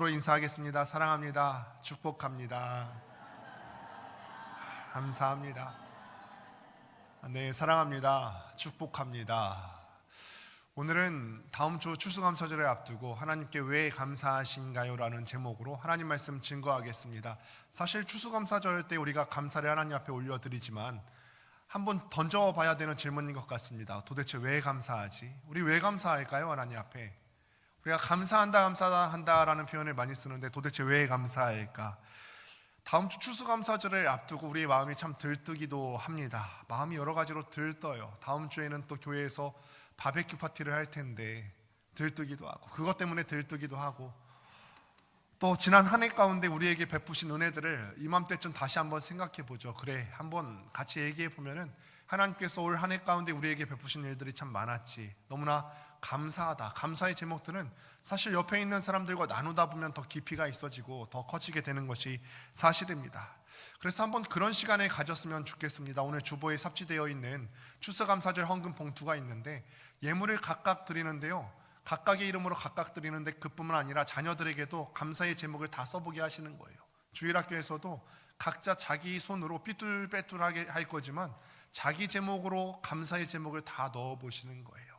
기도로 인사하겠습니다. 사랑합니다. 축복합니다. 감사합니다. 네, 사랑합니다. 축복합니다. 오늘은 다음 주 추수감사절을 앞두고 하나님께 왜 감사하신가요? 라는 제목으로 하나님 말씀 증거하겠습니다. 사실 추수감사절 때 우리가 감사를 하나님 앞에 올려드리지만 한번 던져봐야 되는 질문인 것 같습니다. 도대체 왜 감사하지? 우리 왜 감사할까요? 하나님 앞에 우리가 감사한다라는 표현을 많이 쓰는데 도대체 왜 감사할까? 다음 주 추수감사절을 앞두고 우리의 마음이 참 들뜨기도 합니다. 마음이 여러 가지로 들떠요. 다음 주에는 또 교회에서 바베큐 파티를 할 텐데 들뜨기도 하고, 그것 때문에 들뜨기도 하고, 또 지난 한 해 가운데 우리에게 베푸신 은혜들을 이맘때쯤 다시 한번 생각해 보죠. 그래, 한번 같이 얘기해 보면은 하나님께서 올 한 해 가운데 우리에게 베푸신 일들이 참 많았지, 너무나 감사하다. 감사의 제목들은 사실 옆에 있는 사람들과 나누다 보면 더 깊이가 있어지고 더 커지게 되는 것이 사실입니다. 그래서 한번 그런 시간을 가졌으면 좋겠습니다. 오늘 주보에 삽지되어 있는 추수감사절 헌금 봉투가 있는데 예물을 각각 드리는데요, 각각의 이름으로 각각 드리는데 그뿐만 아니라 자녀들에게도 감사의 제목을 다 써보게 하시는 거예요. 주일학교에서도 각자 자기 손으로 삐뚤빼뚤하게 할 거지만 자기 제목으로 감사의 제목을 다 넣어보시는 거예요.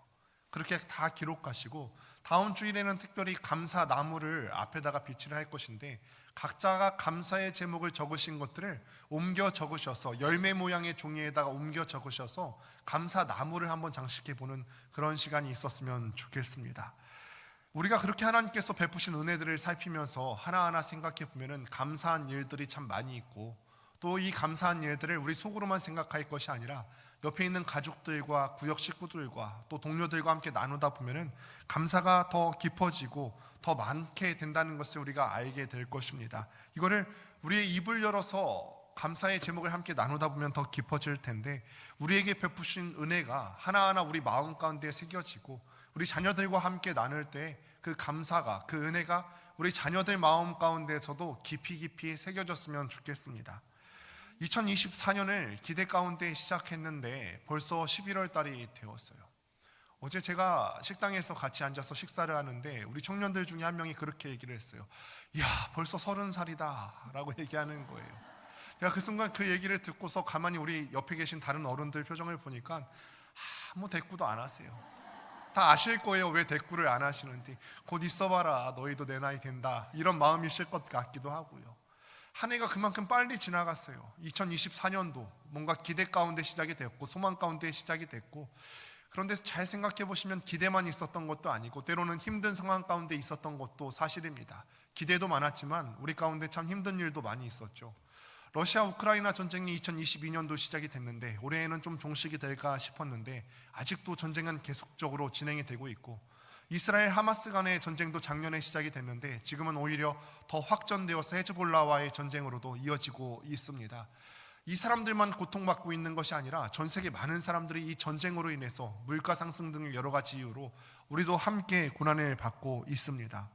그렇게 다 기록하시고 다음 주일에는 특별히 감사 나무를 앞에다가 비치를 할 것인데 각자가 감사의 제목을 적으신 것들을 옮겨 적으셔서 열매 모양의 종이에다가 옮겨 적으셔서 감사 나무를 한번 장식해 보는 그런 시간이 있었으면 좋겠습니다. 우리가 그렇게 하나님께서 베푸신 은혜들을 살피면서 하나하나 생각해 보면은 감사한 일들이 참 많이 있고, 또 이 감사한 일들을 우리 속으로만 생각할 것이 아니라 옆에 있는 가족들과 구역 식구들과 또 동료들과 함께 나누다 보면은 감사가 더 깊어지고 더 많게 된다는 것을 우리가 알게 될 것입니다. 이거를 우리의 입을 열어서 감사의 제목을 함께 나누다 보면 더 깊어질 텐데, 우리에게 베푸신 은혜가 하나하나 우리 마음 가운데 새겨지고 우리 자녀들과 함께 나눌 때 그 감사가, 그 은혜가 우리 자녀들 마음 가운데서도 깊이 새겨졌으면 좋겠습니다. 2024년을 기대 가운데 시작했는데 벌써 11월 달이 되었어요. 어제 제가 식당에서 같이 앉아서 식사를 하는데 우리 청년들 중에 한 명이 그렇게 얘기를 했어요. 이야, 벌써 30살이다 라고 얘기하는 거예요. 제가 그 순간 그 얘기를 듣고서 가만히 우리 옆에 계신 다른 어른들 표정을 보니까 아무 대꾸도 안 하세요. 다 아실 거예요, 왜 대꾸를 안 하시는지. 곧 있어봐라, 너희도 내 나이 된다, 이런 마음이실 것 같기도 하고요. 한 해가 그만큼 빨리 지나갔어요. 2024년도 뭔가 기대 가운데 시작이 됐고 소망 가운데 시작이 됐고, 그런데 잘 생각해 보시면 기대만 있었던 것도 아니고 때로는 힘든 상황 가운데 있었던 것도 사실입니다. 기대도 많았지만 우리 가운데 참 힘든 일도 많이 있었죠. 러시아 우크라이나 전쟁이 2022년도 시작이 됐는데 올해에는 좀 종식이 될까 싶었는데 아직도 전쟁은 계속적으로 진행이 되고 있고, 이스라엘 하마스 간의 전쟁도 작년에 시작이 됐는데 지금은 오히려 더 확전되어서 헤즈볼라와의 전쟁으로도 이어지고 있습니다. 이 사람들만 고통받고 있는 것이 아니라 전 세계 많은 사람들이 이 전쟁으로 인해서 물가 상승 등 여러 가지 이유로 우리도 함께 고난을 받고 있습니다.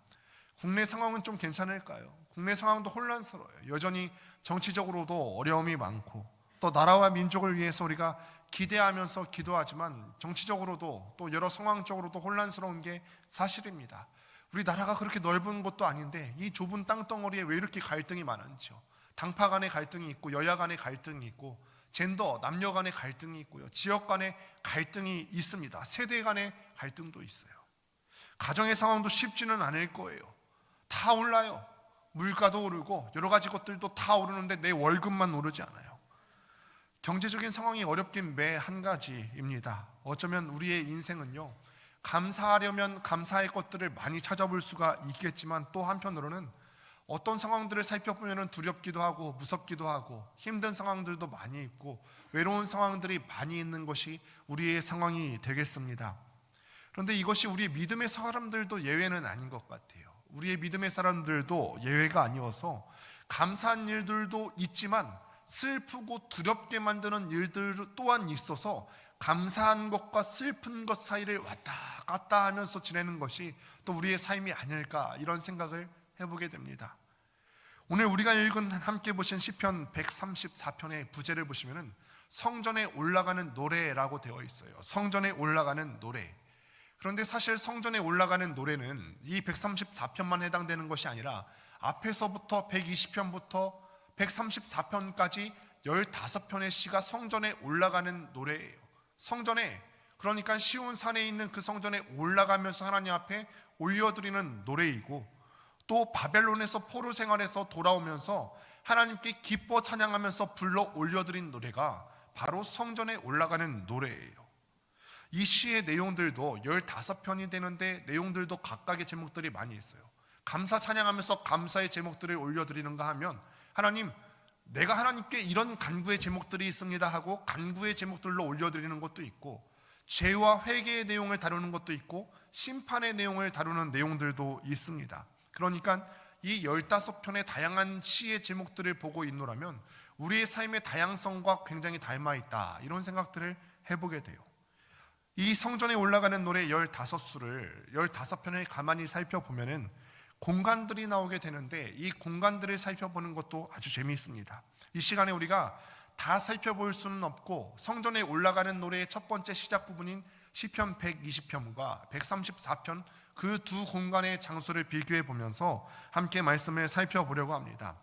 국내 상황은 좀 괜찮을까요? 국내 상황도 혼란스러워요. 여전히 정치적으로도 어려움이 많고, 또 나라와 민족을 위해서 우리가 기대하면서 기도하지만 정치적으로도 또 여러 상황적으로도 혼란스러운 게 사실입니다. 우리 나라가 그렇게 넓은 것도 아닌데 이 좁은 땅덩어리에 왜 이렇게 갈등이 많은지요. 당파 간의 갈등이 있고 여야 간의 갈등이 있고 젠더, 남녀 간의 갈등이 있고요, 지역 간의 갈등이 있습니다. 세대 간의 갈등도 있어요. 가정의 상황도 쉽지는 않을 거예요. 다 올라요. 물가도 오르고 여러 가지 것들도 다 오르는데 내 월급만 오르지 않아요. 경제적인 상황이 어렵긴 매 한 가지입니다. 어쩌면 우리의 인생은요, 감사하려면 감사할 것들을 많이 찾아볼 수가 있겠지만 또 한편으로는 어떤 상황들을 살펴보면 두렵기도 하고 무섭기도 하고 힘든 상황들도 많이 있고 외로운 상황들이 많이 있는 것이 우리의 상황이 되겠습니다. 그런데 이것이 우리의 믿음의 사람들도 예외는 아닌 것 같아요. 우리의 믿음의 사람들도 예외가 아니어서 감사한 일들도 있지만 슬프고 두렵게 만드는 일들 또한 있어서 감사한 것과 슬픈 것 사이를 왔다 갔다 하면서 지내는 것이 또 우리의 삶이 아닐까, 이런 생각을 해보게 됩니다. 오늘 우리가 함께 보신 시편 134편의 부제를 보시면은 성전에 올라가는 노래라고 되어 있어요. 성전에 올라가는 노래. 그런데 사실 성전에 올라가는 노래는 이 134편만 해당되는 것이 아니라 앞에서부터 120편부터 134편까지 15편의 시가 성전에 올라가는 노래예요. 성전에, 그러니까 시온 산에 있는 그 성전에 올라가면서 하나님 앞에 올려드리는 노래이고, 또 바벨론에서 포로 생활에서 돌아오면서 하나님께 기뻐 찬양하면서 불러 올려드린 노래가 바로 성전에 올라가는 노래예요. 이 시의 내용들도 15편이 되는데 내용들도 각각의 제목들이 많이 있어요. 감사 찬양하면서 감사의 제목들을 올려드리는가 하면, 하나님, 내가 하나님께 이런 간구의 제목들이 있습니다 하고 간구의 제목들로 올려드리는 것도 있고, 죄와 회개의 내용을 다루는 것도 있고, 심판의 내용을 다루는 내용들도 있습니다. 그러니까 이 15편의 다양한 시의 제목들을 보고 있노라면 우리의 삶의 다양성과 굉장히 닮아있다, 이런 생각들을 해보게 돼요. 이 성전에 올라가는 노래 15편을 가만히 살펴보면은 공간들이 나오게 되는데, 이 공간들을 살펴보는 것도 아주 재미있습니다. 이 시간에 우리가 다 살펴볼 수는 없고, 성전에 올라가는 노래의 첫 번째 시작 부분인 시편 120편과 134편 그 두 공간의 장소를 비교해 보면서 함께 말씀을 살펴보려고 합니다.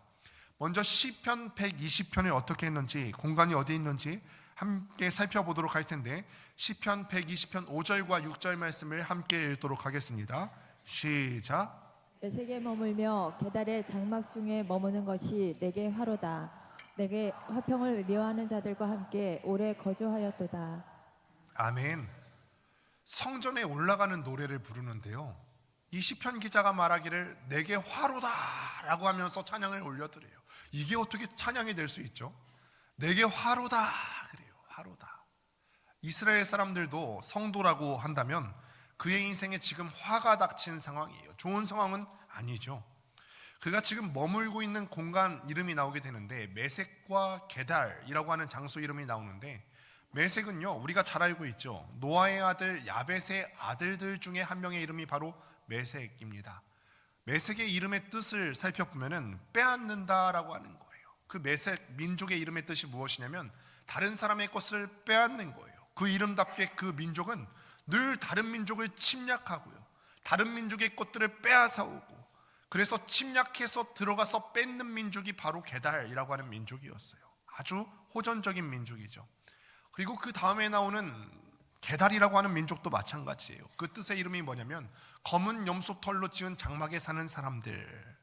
먼저 시편 120편을 어떻게 했는지, 공간이 어디 있는지 함께 살펴보도록 할 텐데, 시편 120편 5절과 6절 말씀을 함께 읽도록 하겠습니다. 시작. 메색에 머물며 게달의 장막 중에 머무는 것이 내게 화로다. 내게 화평을 미워하는 자들과 함께 오래 거주하였도다. 아멘. 성전에 올라가는 노래를 부르는데요, 이 시편 기자가 말하기를 내게 화로다 라고 하면서 찬양을 올려드려요. 이게 어떻게 찬양이 될 수 있죠? 내게 화로다 그래요. 화로다. 이스라엘 사람들도 성도라고 한다면 그의 인생에 지금 화가 닥친 상황이에요. 좋은 상황은 아니죠. 그가 지금 머물고 있는 공간 이름이 나오게 되는데, 메색과 게달이라고 하는 장소 이름이 나오는데, 메색은요, 우리가 잘 알고 있죠. 노아의 아들 야벳의 아들들 중에 한 명의 이름이 바로 메색입니다. 메색의 이름의 뜻을 살펴보면은 빼앗는다라고 하는 거예요. 그 메색 민족의 이름의 뜻이 무엇이냐면 다른 사람의 것을 빼앗는 거예요. 그 이름답게 그 민족은 늘 다른 민족을 침략하고요, 다른 민족의 것들을 빼앗아 오고, 그래서 침략해서 들어가서 뺏는 민족이 바로 게달이라고 하는 민족이었어요. 아주 호전적인 민족이죠. 그리고 그 다음에 나오는 게달이라고 하는 민족도 마찬가지예요. 그 뜻의 이름이 뭐냐면 검은 염소털로 지은 장막에 사는 사람들.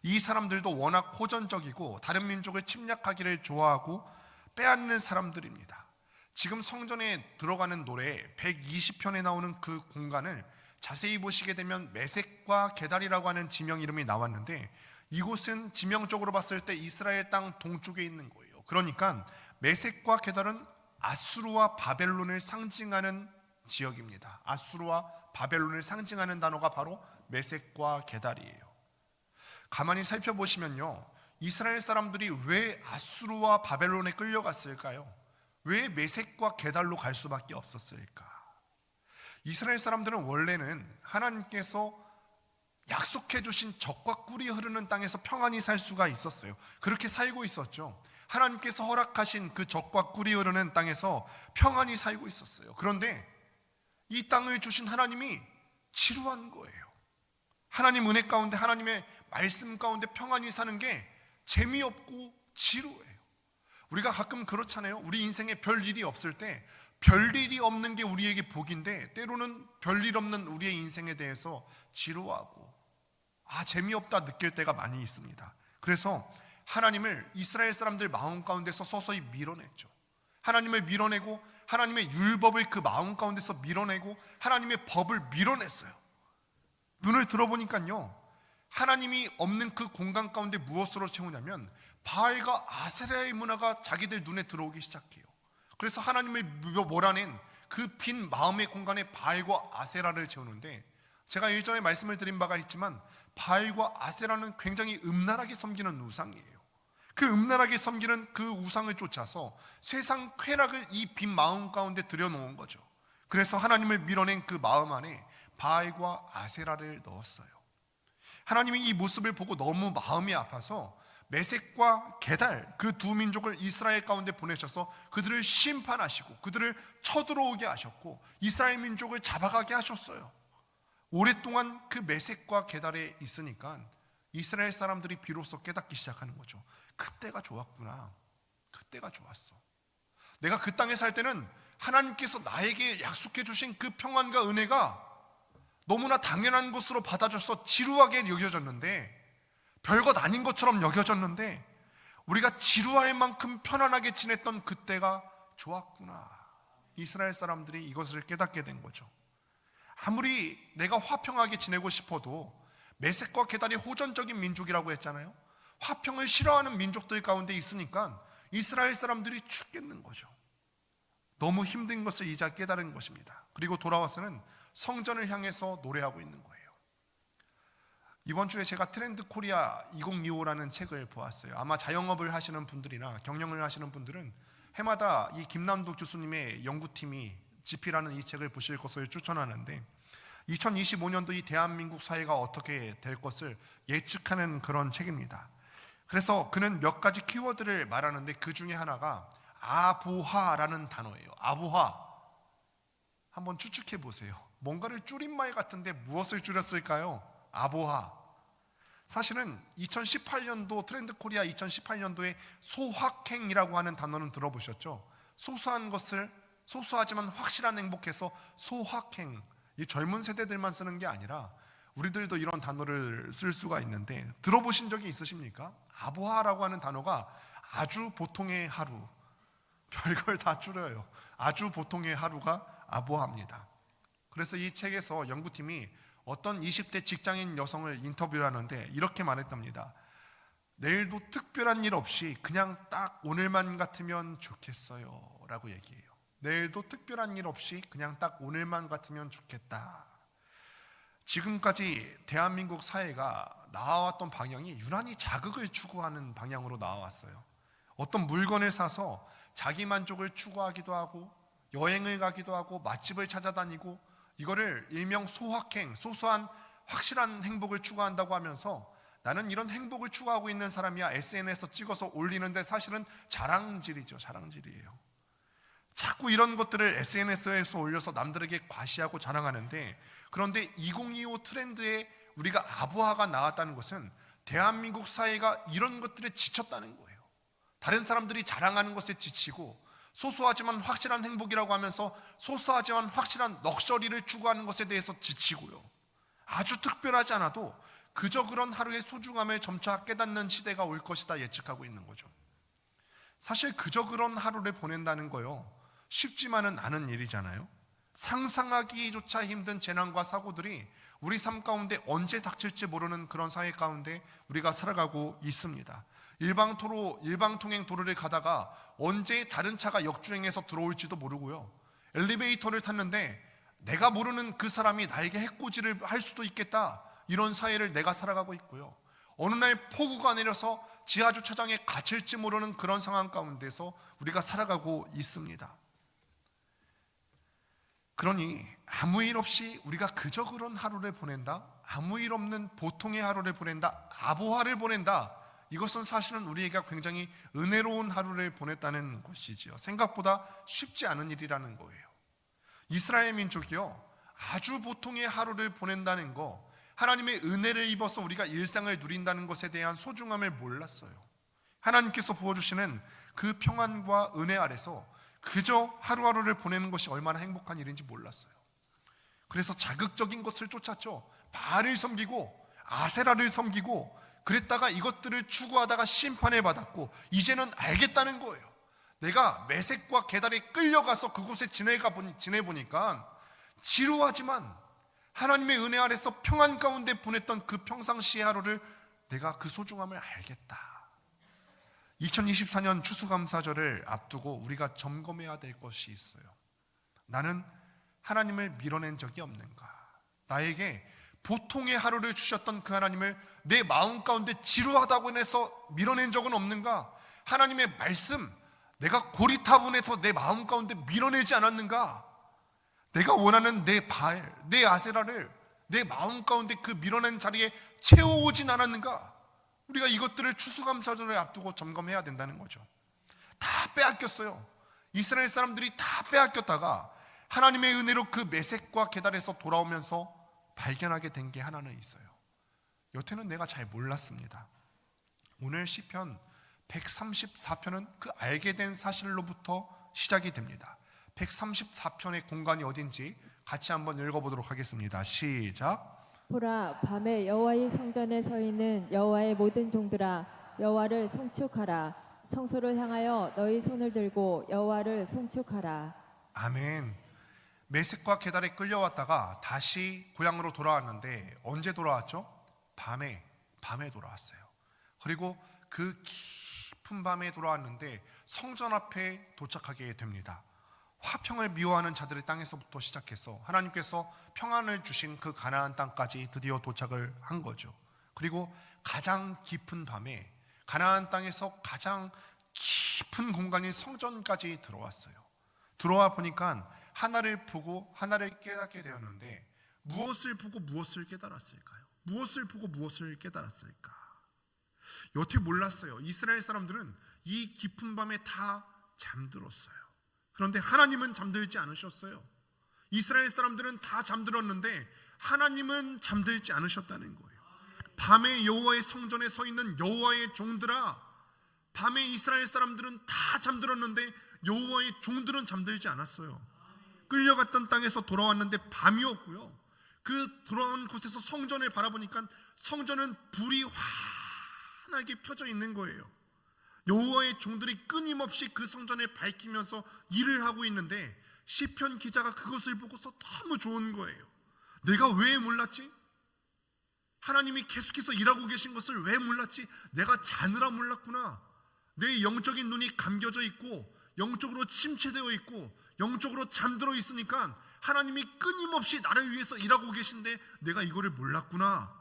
이 사람들도 워낙 호전적이고 다른 민족을 침략하기를 좋아하고 빼앗는 사람들입니다. 지금 성전에 들어가는 노래 120편에 나오는 그 공간을 자세히 보시게 되면 메색과 게달이라고 하는 지명 이름이 나왔는데, 이곳은 지명적으로 봤을 때 이스라엘 땅 동쪽에 있는 거예요. 그러니까 메색과 게달은 아수르와 바벨론을 상징하는 지역입니다. 아수르와 바벨론을 상징하는 단어가 바로 메색과 게달이에요. 가만히 살펴보시면요, 이스라엘 사람들이 왜 아수르와 바벨론에 끌려갔을까요? 왜 메색과 게달로 갈 수밖에 없었을까? 이스라엘 사람들은 원래는 하나님께서 약속해 주신 젖과 꿀이 흐르는 땅에서 평안히 살 수가 있었어요. 그렇게 살고 있었죠. 하나님께서 허락하신 그 젖과 꿀이 흐르는 땅에서 평안히 살고 있었어요. 그런데 이 땅을 주신 하나님이 지루한 거예요. 하나님 은혜 가운데, 하나님의 말씀 가운데 평안히 사는 게 재미없고 지루해요. 우리가 가끔 그렇잖아요. 우리 인생에 별 일이 없을 때 별일이 없는 게 우리에게 복인데, 때로는 별일 없는 우리의 인생에 대해서 지루하고 재미없다 느낄 때가 많이 있습니다. 그래서 하나님을 이스라엘 사람들 마음 가운데서 서서히 밀어냈죠. 하나님을 밀어내고 하나님의 율법을 그 마음 가운데서 밀어내고 하나님의 법을 밀어냈어요. 눈을 들어보니까요, 하나님이 없는 그 공간 가운데 무엇으로 채우냐면 바알과 아세라의 문화가 자기들 눈에 들어오기 시작해요. 그래서 하나님을 몰아낸 그 빈 마음의 공간에 바알과 아세라를 채우는데, 제가 일전에 말씀을 드린 바가 있지만 바알과 아세라는 굉장히 음란하게 섬기는 우상이에요. 그 음란하게 섬기는 그 우상을 쫓아서 세상 쾌락을 이 빈 마음 가운데 들여놓은 거죠. 그래서 하나님을 밀어낸 그 마음 안에 바알과 아세라를 넣었어요. 하나님이 이 모습을 보고 너무 마음이 아파서 메섹과 게달 그 두 민족을 이스라엘 가운데 보내셔서 그들을 심판하시고 그들을 쳐들어오게 하셨고 이스라엘 민족을 잡아가게 하셨어요. 오랫동안 그 메섹과 게달에 있으니까 이스라엘 사람들이 비로소 깨닫기 시작하는 거죠. 그때가 좋았구나. 그때가 좋았어. 내가 그 땅에 살 때는 하나님께서 나에게 약속해 주신 그 평안과 은혜가 너무나 당연한 것으로 받아줘서 지루하게 여겨졌는데, 별것 아닌 것처럼 여겨졌는데 우리가 지루할 만큼 편안하게 지냈던 그때가 좋았구나. 이스라엘 사람들이 이것을 깨닫게 된 거죠. 아무리 내가 화평하게 지내고 싶어도 메섹과 게달이 호전적인 민족이라고 했잖아요. 화평을 싫어하는 민족들 가운데 있으니까 이스라엘 사람들이 죽겠는 거죠. 너무 힘든 것을 이제 깨달은 것입니다. 그리고 돌아와서는 성전을 향해서 노래하고 있는 거예요. 이번 주에 제가 트렌드 코리아 2025라는 책을 보았어요. 아마 자영업을 하시는 분들이나 경영을 하시는 분들은 해마다 이 김남도 교수님의 연구팀이 지피라는 이 책을 보실 것을 추천하는데, 2025년도 이 대한민국 사회가 어떻게 될 것을 예측하는 그런 책입니다. 그래서 그는 몇 가지 키워드를 말하는데 그 중에 하나가 아보하라는 단어예요. 아보하. 한번 추측해 보세요. 뭔가를 줄임말 같은데 무엇을 줄였을까요? 아보하. 사실은 2018년도 트렌드 코리아 2018년도에 소확행이라고 하는 단어는 들어보셨죠? 소소한 것을 소소하지만 확실한 행복해서 소확행. 이 젊은 세대들만 쓰는 게 아니라 우리들도 이런 단어를 쓸 수가 있는데 들어보신 적이 있으십니까? 아보하라고 하는 단어가 아주 보통의 하루, 별걸 다 줄여요. 아주 보통의 하루가 아보하입니다. 그래서 이 책에서 연구팀이 어떤 20대 직장인 여성을 인터뷰를 하는데 이렇게 말했답니다. 내일도 특별한 일 없이 그냥 딱 오늘만 같으면 좋겠어요 라고 얘기해요. 내일도 특별한 일 없이 그냥 딱 오늘만 같으면 좋겠다. 지금까지 대한민국 사회가 나와왔던 방향이 유난히 자극을 추구하는 방향으로 나와왔어요. 어떤 물건을 사서 자기 만족을 추구하기도 하고 여행을 가기도 하고 맛집을 찾아다니고 이거를 일명 소확행, 소소한 확실한 행복을 추구한다고 하면서 나는 이런 행복을 추구하고 있는 사람이야 SNS에 찍어서 올리는데 사실은 자랑질이죠. 자랑질이에요. 자꾸 이런 것들을 SNS에서 올려서 남들에게 과시하고 자랑하는데, 그런데 2025 트렌드에 우리가 아보하가 나왔다는 것은 대한민국 사회가 이런 것들에 지쳤다는 거예요. 다른 사람들이 자랑하는 것에 지치고 소소하지만 확실한 행복이라고 하면서 소소하지만 확실한 럭셔리를 추구하는 것에 대해서 지치고요. 아주 특별하지 않아도 그저 그런 하루의 소중함을 점차 깨닫는 시대가 올 것이다 예측하고 있는 거죠. 사실 그저 그런 하루를 보낸다는 거요, 쉽지만은 않은 일이잖아요. 상상하기조차 힘든 재난과 사고들이 우리 삶 가운데 언제 닥칠지 모르는 그런 사회 가운데 우리가 살아가고 있습니다. 일방통행 도로를 가다가 언제 다른 차가 역주행해서 들어올지도 모르고요. 엘리베이터를 탔는데 내가 모르는 그 사람이 나에게 해코지를 할 수도 있겠다. 이런 사회를 내가 살아가고 있고요. 어느 날 폭우가 내려서 지하주차장에 갇힐지 모르는 그런 상황 가운데서 우리가 살아가고 있습니다. 그러니 아무 일 없이 우리가 그저 그런 하루를 보낸다, 아무 일 없는 보통의 하루를 보낸다, 아보하를 보낸다, 이것은 사실은 우리에게 굉장히 은혜로운 하루를 보냈다는 것이지요. 생각보다 쉽지 않은 일이라는 거예요. 이스라엘 민족이요, 아주 보통의 하루를 보낸다는 거, 하나님의 은혜를 입어서 우리가 일상을 누린다는 것에 대한 소중함을 몰랐어요. 하나님께서 부어주시는 그 평안과 은혜 아래서 그저 하루하루를 보내는 것이 얼마나 행복한 일인지 몰랐어요. 그래서 자극적인 것을 쫓았죠. 바알을 섬기고 아세라를 섬기고 그랬다가 이것들을 추구하다가 심판을 받았고, 이제는 알겠다는 거예요. 내가 메섹과 게달에 끌려가서 그곳에 지내보니까 지루하지만 하나님의 은혜 아래서 평안 가운데 보냈던 그 평상시의 하루를 내가 그 소중함을 알겠다. 2024년 추수감사절을 앞두고 우리가 점검해야 될 것이 있어요. 나는 하나님을 밀어낸 적이 없는가? 나에게 보통의 하루를 주셨던 그 하나님을 내 마음 가운데 지루하다고 해서 밀어낸 적은 없는가? 하나님의 말씀, 내가 고리타분해서 내 마음 가운데 밀어내지 않았는가? 내가 원하는 내 바알, 내 아세라를 내 마음 가운데 그 밀어낸 자리에 채워오진 않았는가? 우리가 이것들을 추수감사절을 앞두고 점검해야 된다는 거죠. 다 빼앗겼어요. 이스라엘 사람들이 다 빼앗겼다가 하나님의 은혜로 그 메섹과 게달에서 돌아오면서 발견하게 된 게 하나는 있어요. 여태는 내가 잘 몰랐습니다. 오늘 시편 134편은 그 알게 된 사실로부터 시작이 됩니다. 134편의 공간이 어딘지 같이 한번 읽어보도록 하겠습니다. 시작. 보라, 밤에 여호와의 성전에 서 있는 여호와의 모든 종들아, 여호와를 송축하라. 성소를 향하여 너희 손을 들고 여호와를 송축하라. 아멘. 메섹과 게달에 끌려왔다가 다시 고향으로 돌아왔는데 언제 돌아왔죠? 밤에 돌아왔어요. 그리고 그 깊은 밤에 돌아왔는데 성전 앞에 도착하게 됩니다. 화평을 미워하는 자들의 땅에서부터 시작해서 하나님께서 평안을 주신 그 가나안 땅까지 드디어 도착을 한 거죠. 그리고 가장 깊은 밤에 가나안 땅에서 가장 깊은 공간인 성전까지 들어왔어요. 들어와 보니까 하나를 보고 하나를 깨닫게 되었는데, 무엇을 보고 무엇을 깨달았을까요? 무엇을 보고 무엇을 깨달았을까? 여태 몰랐어요. 이스라엘 사람들은 이 깊은 밤에 다 잠들었어요. 그런데 하나님은 잠들지 않으셨어요. 이스라엘 사람들은 다 잠들었는데 하나님은 잠들지 않으셨다는 거예요. 밤에 여호와의 성전에 서 있는 여호와의 종들아, 밤에 이스라엘 사람들은 다 잠들었는데 여호와의 종들은 잠들지 않았어요. 끌려갔던 땅에서 돌아왔는데 밤이었고요. 그 돌아온 곳에서 성전을 바라보니까 성전은 불이 환하게 펴져 있는 거예요. 여호와의 종들이 끊임없이 그 성전을 밝히면서 일을 하고 있는데 시편 기자가 그것을 보고서 너무 좋은 거예요. 내가 왜 몰랐지? 하나님이 계속해서 일하고 계신 것을 왜 몰랐지? 내가 자느라 몰랐구나. 내 영적인 눈이 감겨져 있고 영적으로 침체되어 있고 영적으로 잠들어 있으니까 하나님이 끊임없이 나를 위해서 일하고 계신데 내가 이거를 몰랐구나.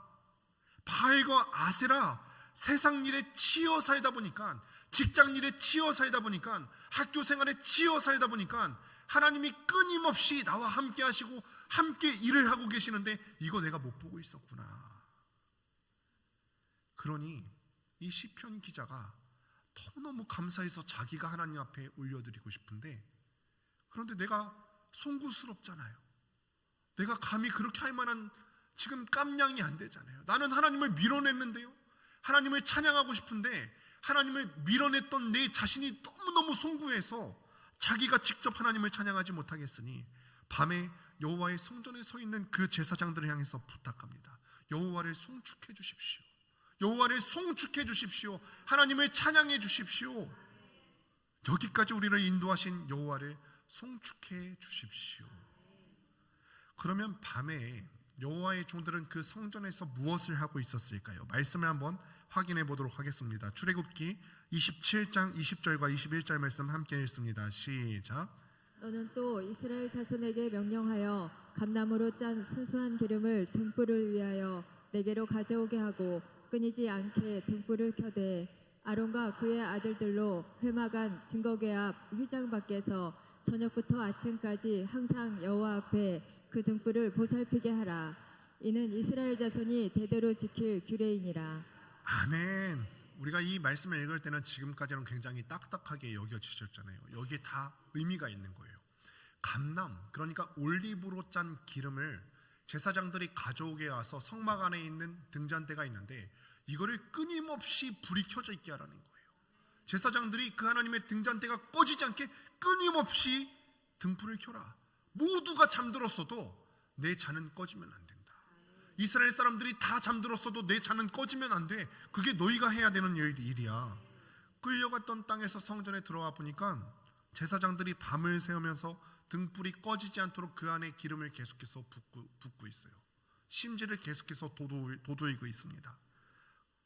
바알과 아세라, 세상 일에 치여 살다 보니까, 직장 일에 치여 살다 보니까, 학교 생활에 치여 살다 보니까 하나님이 끊임없이 나와 함께 하시고 함께 일을 하고 계시는데 이거 내가 못 보고 있었구나. 그러니 이 시편 기자가 너무너무 감사해서 자기가 하나님 앞에 올려드리고 싶은데, 그런데 내가 송구스럽잖아요. 내가 감히 그렇게 할 만한 지금 깜냥이 안 되잖아요. 나는 하나님을 밀어냈는데요, 하나님을 찬양하고 싶은데 하나님을 밀어냈던 내 자신이 너무너무 송구해서 자기가 직접 하나님을 찬양하지 못하겠으니 밤에 여호와의 성전에 서 있는 그 제사장들을 향해서 부탁합니다. 여호와를 송축해 주십시오. 여호와를 송축해 주십시오. 하나님을 찬양해 주십시오. 여기까지 우리를 인도하신 여호와를 송축해 주십시오. 그러면 밤에 여호와의 종들은 그 성전에서 무엇을 하고 있었을까요? 말씀을 한번 확인해 보도록 하겠습니다. 출애굽기 27장 20절과 21절 말씀 함께 읽습니다. 시작. 너는 또 이스라엘 자손에게 명령하여 감나무로 짠 순수한 기름을 등불을 위하여 내게로 가져오게 하고 끊이지 않게 등불을 켜되 아론과 그의 아들들로 회막안 증거궤 앞 휘장 밖에서 저녁부터 아침까지 항상 여호와 앞에 그 등불을 보살피게 하라. 이는 이스라엘 자손이 대대로 지킬 규례이니라. 아멘. 우리가 이 말씀을 읽을 때는 지금까지는 굉장히 딱딱하게 여겨지셨잖아요. 여기에 다 의미가 있는 거예요. 감람, 그러니까 올리브로 짠 기름을 제사장들이 가져오게 와서 성막 안에 있는 등잔대가 있는데 이거를 끊임없이 불이 켜져 있게 하라는 거예요. 제사장들이 그 하나님의 등잔대가 꺼지지 않게 끊임없이 등불을 켜라. 모두가 잠들었어도 내 잔은 꺼지면 안 된다. 이스라엘 사람들이 다 잠들었어도 내 잔은 꺼지면 안 돼. 그게 너희가 해야 되는 일이야. 끌려갔던 땅에서 성전에 들어와 보니까 제사장들이 밤을 새우면서 등불이 꺼지지 않도록 그 안에 기름을 계속해서 붓고 있어요. 심지를 계속해서 도두이고 있습니다.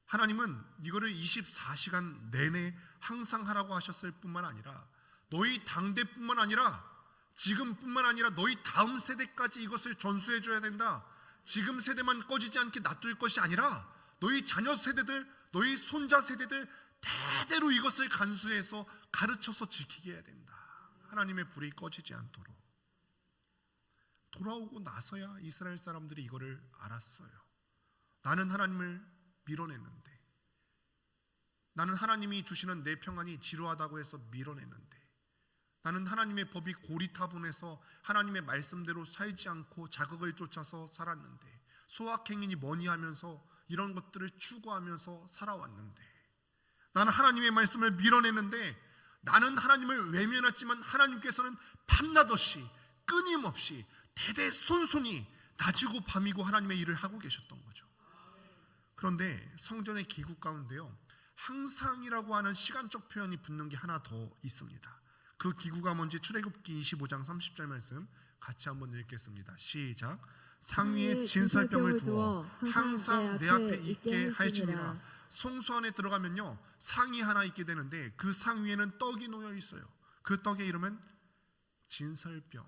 하나님은 이거를 24시간 내내 항상 하라고 하셨을 뿐만 아니라 너희 당대뿐만 아니라 지금뿐만 아니라 너희 다음 세대까지 이것을 전수해 줘야 된다. 지금 세대만 꺼지지 않게 놔둘 것이 아니라 너희 자녀 세대들, 너희 손자 세대들 대대로 이것을 간수해서 가르쳐서 지키게 해야 된다. 하나님의 불이 꺼지지 않도록. 돌아오고 나서야 이스라엘 사람들이 이거를 알았어요. 나는 하나님을 밀어냈는데 나는 하나님이 주시는 내 평안이 지루하다고 해서 밀어내는데, 나는 하나님의 법이 고리타분해서 하나님의 말씀대로 살지 않고 자극을 쫓아서 살았는데, 소확행이니 뭐니 하면서 이런 것들을 추구하면서 살아왔는데, 나는 하나님의 말씀을 밀어내는데, 나는 하나님을 외면했지만 하나님께서는 밤낮없이 끊임없이 대대손손이 낮이고 밤이고 하나님의 일을 하고 계셨던 거죠. 그런데 성전의 기구 가운데요, 항상이라고 하는 시간적 표현이 붙는 게 하나 더 있습니다. 그 기구가 뭔지 출애굽기 25장 30절 말씀 같이 한번 읽겠습니다. 시작. 상위에 진설병을 두어 항상 내 앞에 있게 할지니라. 성소 안에 들어가면요, 상이 하나 있게 되는데 그 상 위에는 떡이 놓여 있어요. 그 떡의 이름은 진설병.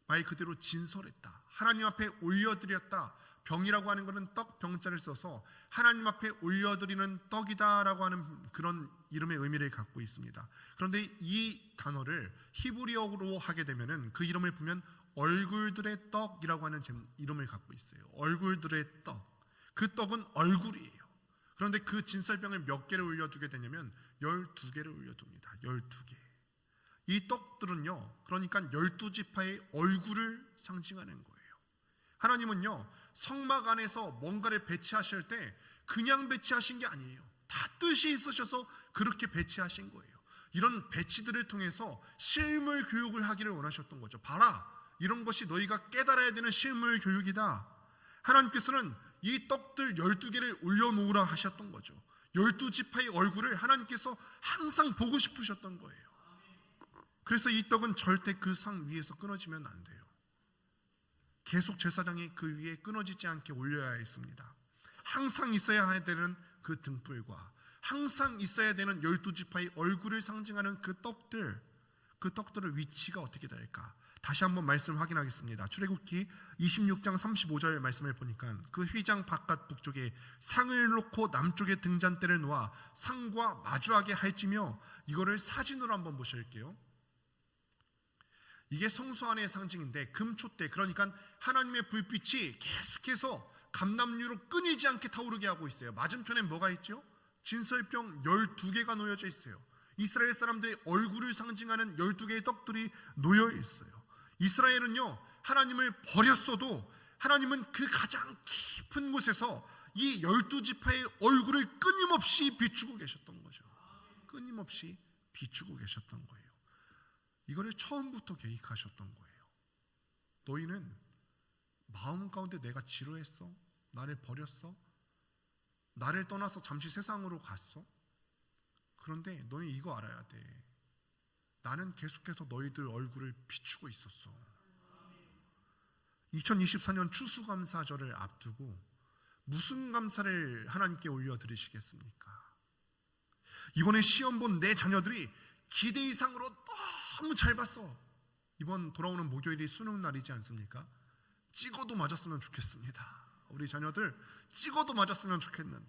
말 그대로 진설했다, 하나님 앞에 올려드렸다. 병이라고 하는 것은 떡, 병자를 써서 하나님 앞에 올려드리는 떡이다라고 하는 그런 이름의 의미를 갖고 있습니다. 그런데 이 단어를 히브리어로 하게 되면은 그 이름을 보면 얼굴들의 떡이라고 하는 이름을 갖고 있어요. 얼굴들의 떡. 그 떡은 얼굴이에요. 그런데 그 진설병을 몇 개를 올려두게 되냐면 12개를 올려둡니다. 12개. 이 떡들은요, 그러니까 12지파의 얼굴을 상징하는 거예요. 하나님은요, 성막 안에서 뭔가를 배치하실 때 그냥 배치하신 게 아니에요. 다 뜻이 있으셔서 그렇게 배치하신 거예요. 이런 배치들을 통해서 실물 교육을 하기를 원하셨던 거죠. 봐라, 이런 것이 너희가 깨달아야 되는 실물 교육이다. 하나님께서는 이 떡들 12개를 올려놓으라 하셨던 거죠. 12지파의 얼굴을 하나님께서 항상 보고 싶으셨던 거예요. 그래서 이 떡은 절대 그 상 위에서 끊어지면 안 돼요. 계속 제사장이 그 위에 끊어지지 않게 올려야 했습니다. 항상 있어야 되는 그 등불과 항상 있어야 되는 12지파의 얼굴을 상징하는 그 떡들의 위치가 어떻게 될까? 다시 한번 말씀 확인하겠습니다. 출애굽기 26장 35절 말씀을 보니까 그 휘장 바깥 북쪽에 상을 놓고 남쪽에 등잔대를 놓아 상과 마주하게 할지며, 이거를 사진으로 한번 보실게요. 이게 성소 안의 상징인데 금초대, 그러니까 하나님의 불빛이 계속해서 감람류로 끊이지 않게 타오르게 하고 있어요. 맞은편에 뭐가 있죠? 진설병 12개가 놓여져 있어요. 이스라엘 사람들의 얼굴을 상징하는 12개의 떡들이 놓여 있어요. 이스라엘은요, 하나님을 버렸어도 하나님은 그 가장 깊은 곳에서 이 12지파의 얼굴을 끊임없이 비추고 계셨던 거죠. 끊임없이 비추고 계셨던 거예요. 이거를 처음부터 계획하셨던 거예요. 너희는 마음 가운데 내가 지루했어? 나를 버렸어? 나를 떠나서 잠시 세상으로 갔어? 그런데 너희 이거 알아야 돼. 나는 계속해서 너희들 얼굴을 비추고 있었어. 2024년 추수감사절을 앞두고 무슨 감사를 하나님께 올려드리시겠습니까? 이번에 시험 본 내 자녀들이 기대 이상으로 너무 잘 봤어. 이번 돌아오는 목요일이 수능 날이지 않습니까? 찍어도 맞았으면 좋겠습니다. 우리 자녀들 찍어도 맞았으면 좋겠는데,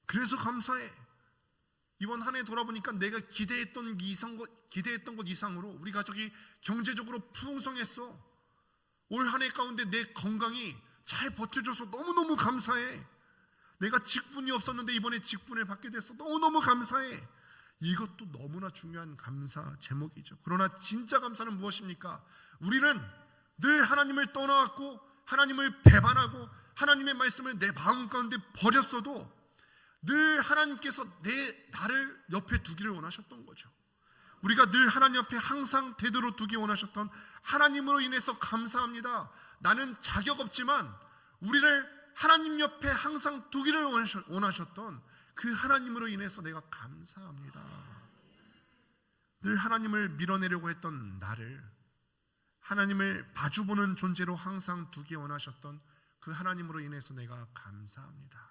그래서 감사해. 이번 한 해 돌아보니까 내가 기대했던 것 이상으로 우리 가족이 경제적으로 풍성했어. 올 한 해 가운데 내 건강이 잘 버텨줘서 너무너무 감사해. 내가 직분이 없었는데 이번에 직분을 받게 됐어. 너무너무 감사해. 이것도 너무나 중요한 감사 제목이죠. 그러나 진짜 감사는 무엇입니까? 우리는 늘 하나님을 떠나왔고 하나님을 배반하고 하나님의 말씀을 내 마음 가운데 버렸어도 늘 하나님께서 나를 옆에 두기를 원하셨던 거죠. 우리가 늘 하나님 앞에 항상 대대로 두기 원하셨던 하나님으로 인해서 감사합니다. 나는 자격 없지만 우리를 하나님 옆에 항상 두기를 원하셨던 그 하나님으로 인해서 내가 감사합니다. 늘 하나님을 밀어내려고 했던 나를 하나님을 마주보는 존재로 항상 두기 원하셨던 그 하나님으로 인해서 내가 감사합니다.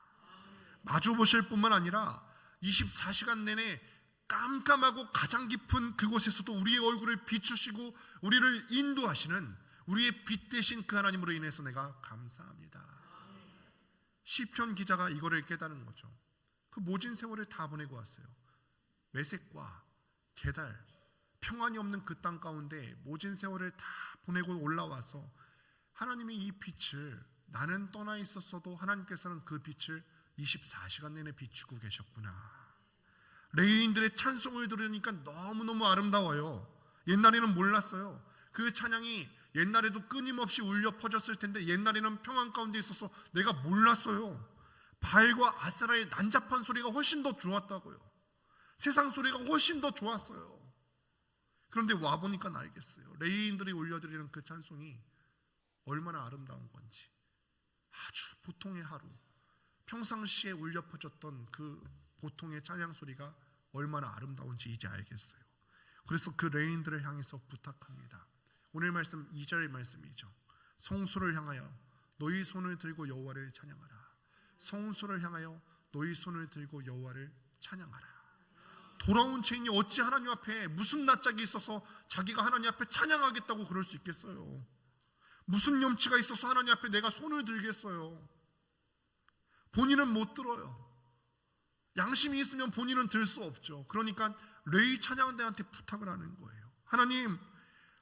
마주보실 뿐만 아니라 24시간 내내 깜깜하고 가장 깊은 그곳에서도 우리의 얼굴을 비추시고 우리를 인도하시는 우리의 빛 되신 그 하나님으로 인해서 내가 감사합니다. 시편 기자가 이거를 깨달은 거죠. 그 모진 세월을 다 보내고 왔어요. 외색과 계달, 평안이 없는 그 땅 가운데 모진 세월을 다 보내고 올라와서 하나님의 이 빛을, 나는 떠나 있었어도 하나님께서는 그 빛을 24시간 내내 비추고 계셨구나. 레위인들의 찬송을 들으니까 너무너무 아름다워요. 옛날에는 몰랐어요. 그 찬양이 옛날에도 끊임없이 울려 퍼졌을 텐데 옛날에는 평안 가운데 있어서 내가 몰랐어요. 바알과 아세라의 난잡한 소리가 훨씬 더 좋았다고요. 세상 소리가 훨씬 더 좋았어요. 그런데 와보니까 알겠어요. 레위인들이 올려드리는 그 찬송이 얼마나 아름다운 건지. 아주 보통의 하루, 평상시에 울려 퍼졌던 그 보통의 찬양 소리가 얼마나 아름다운지 이제 알겠어요. 그래서 그 레위인들을 향해서 부탁합니다. 오늘 말씀 2절의 말씀이죠. 성소를 향하여 너희 손을 들고 여호와를 찬양하라. 성소를 향하여 너희 손을 들고 여호와를 찬양하라. 돌아온 죄인이 어찌 하나님 앞에 무슨 낯짝이 있어서 자기가 하나님 앞에 찬양하겠다고 그럴 수 있겠어요? 무슨 염치가 있어서 하나님 앞에 내가 손을 들겠어요? 본인은 못 들어요. 양심이 있으면 본인은 들 수 없죠. 그러니까 레위 찬양대한테 부탁을 하는 거예요. 하나님,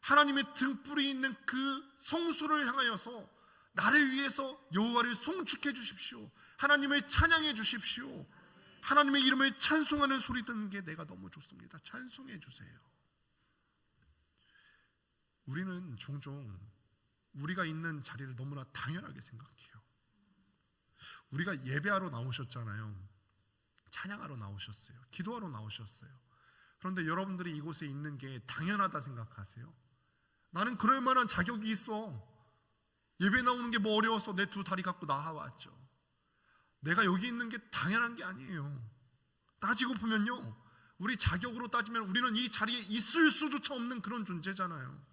하나님의 등불이 있는 그 성소를 향하여서 나를 위해서 여호와를 송축해 주십시오. 하나님을 찬양해 주십시오. 하나님의 이름을 찬송하는 소리 듣는 게 내가 너무 좋습니다. 찬송해 주세요. 우리는 종종 우리가 있는 자리를 너무나 당연하게 생각해요. 우리가 예배하러 나오셨잖아요. 찬양하러 나오셨어요. 기도하러 나오셨어요. 그런데 여러분들이 이곳에 있는 게 당연하다 생각하세요? 나는 그럴 만한 자격이 있어. 예배 나오는 게 뭐 어려워서 내 두 다리 갖고 나와왔죠. 내가 여기 있는 게 당연한 게 아니에요. 따지고 보면요, 우리 자격으로 따지면 우리는 이 자리에 있을 수조차 없는 그런 존재잖아요.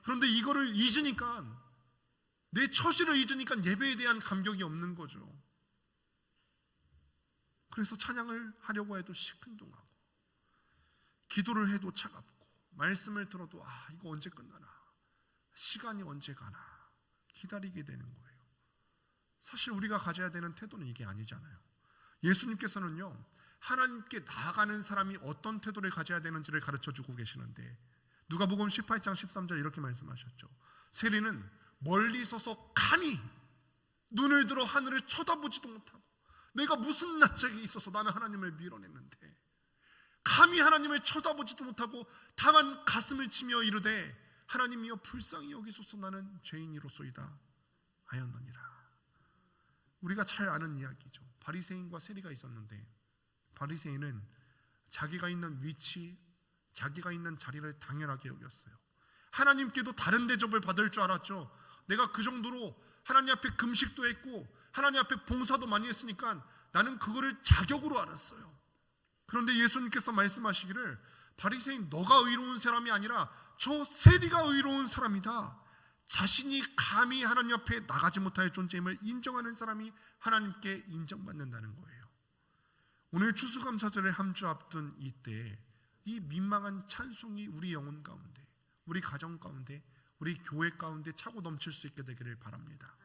그런데 이거를 잊으니까, 내 처지를 잊으니까 예배에 대한 감격이 없는 거죠. 그래서 찬양을 하려고 해도 시큰둥하고, 기도를 해도 차갑고, 말씀을 들어도 이거 언제 끝나나, 시간이 언제 가나 기다리게 되는 거예요. 사실 우리가 가져야 되는 태도는 이게 아니잖아요. 예수님께서는요, 하나님께 나아가는 사람이 어떤 태도를 가져야 되는지를 가르쳐주고 계시는데, 누가복음 18장 13절 이렇게 말씀하셨죠. 세리는 멀리 서서 감히 눈을 들어 하늘을 쳐다보지도 못하고, 내가 무슨 낯짝이 있어서 나는 하나님을 밀어냈는데, 감히 하나님을 쳐다보지도 못하고 다만 가슴을 치며 이르되 하나님이여 불쌍히 여기소서 나는 죄인이로소이다 하였느니라. 우리가 잘 아는 이야기죠. 바리새인과 세리가 있었는데, 바리새인은 자기가 있는 위치, 자기가 있는 자리를 당연하게 여겼어요. 하나님께도 다른 대접을 받을 줄 알았죠. 내가 그 정도로 하나님 앞에 금식도 했고 하나님 앞에 봉사도 많이 했으니까 나는 그거를 자격으로 알았어요. 그런데 예수님께서 말씀하시기를, 바리새인 너가 의로운 사람이 아니라 저 세리가 의로운 사람이다. 자신이 감히 하나님 앞에 나가지 못할 존재임을 인정하는 사람이 하나님께 인정받는다는 거예요. 오늘 추수감사절을 한 주 앞둔 이때 이 민망한 찬송이 우리 영혼 가운데, 우리 가정 가운데, 우리 교회 가운데 차고 넘칠 수 있게 되기를 바랍니다.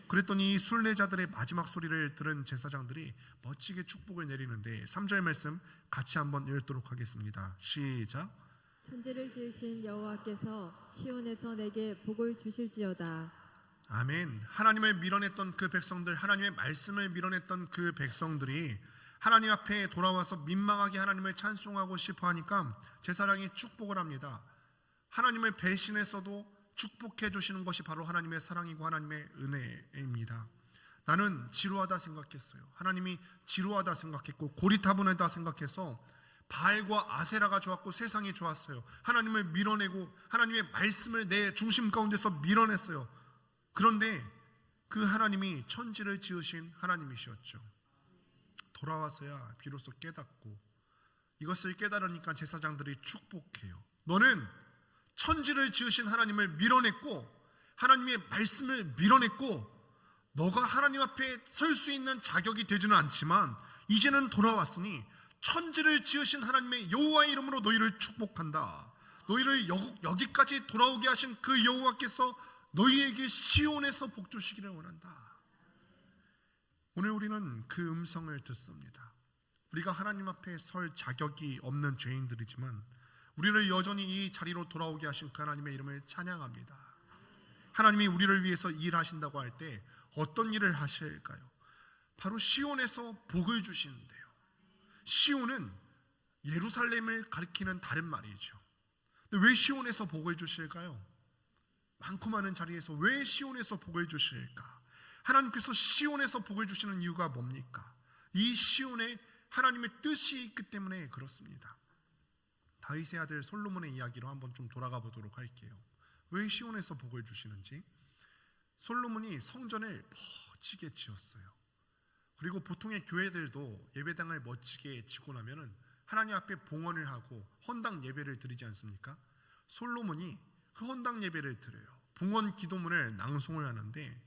그랬더니 순례자들의 마지막 소리를 들은 제사장들이 멋지게 축복을 내리는데, 3절 말씀 같이 한번 읽도록 하겠습니다. 시작. 천지를 지으신 여호와께서 시온에서 내게 복을 주실지어다. 아멘. 하나님을 밀어냈던 그 백성들, 하나님의 말씀을 밀어냈던 그 백성들이 하나님 앞에 돌아와서 민망하게 하나님을 찬송하고 싶어 하니까 제사장이 축복을 합니다. 하나님을 배신했어도 축복해 주시는 것이 바로 하나님의 사랑이고 하나님의 은혜입니다. 나는 지루하다 생각했어요. 하나님이 지루하다 생각했고 고리타분하다 생각해서 바알과 아세라가 좋았고 세상이 좋았어요. 하나님을 밀어내고 하나님의 말씀을 내 중심 가운데서 밀어냈어요. 그런데 그 하나님이 천지를 지으신 하나님이셨죠. 돌아와서야 비로소 깨닫고, 이것을 깨달으니까 제사장들이 축복해요. 너는 천지를 지으신 하나님을 밀어냈고 하나님의 말씀을 밀어냈고, 너가 하나님 앞에 설 수 있는 자격이 되지는 않지만 이제는 돌아왔으니 천지를 지으신 하나님의 여호와의 이름으로 너희를 축복한다. 너희를 여기까지 돌아오게 하신 그 여호와께서 너희에게 시온에서 복 주시기를 원한다. 오늘 우리는 그 음성을 듣습니다. 우리가 하나님 앞에 설 자격이 없는 죄인들이지만 우리를 여전히 이 자리로 돌아오게 하신 그 하나님의 이름을 찬양합니다. 하나님이 우리를 위해서 일하신다고 할 때 어떤 일을 하실까요? 바로 시온에서 복을 주시는데요. 시온은 예루살렘을 가리키는 다른 말이죠. 근데 왜 시온에서 복을 주실까요? 많고 많은 자리에서 왜 시온에서 복을 주실까? 하나님께서 시온에서 복을 주시는 이유가 뭡니까? 이 시온에 하나님의 뜻이 있기 때문에 그렇습니다. 다윗의 아들 솔로몬의 이야기로 한번 좀 돌아가 보도록 할게요. 왜 시온에서 복을 주시는지. 솔로몬이 성전을 멋지게 지었어요. 그리고 보통의 교회들도 예배당을 멋지게 지고 나면은 하나님 앞에 봉헌을 하고 헌당 예배를 드리지 않습니까? 솔로몬이 그 헌당 예배를 드려요. 봉헌 기도문을 낭송을 하는데,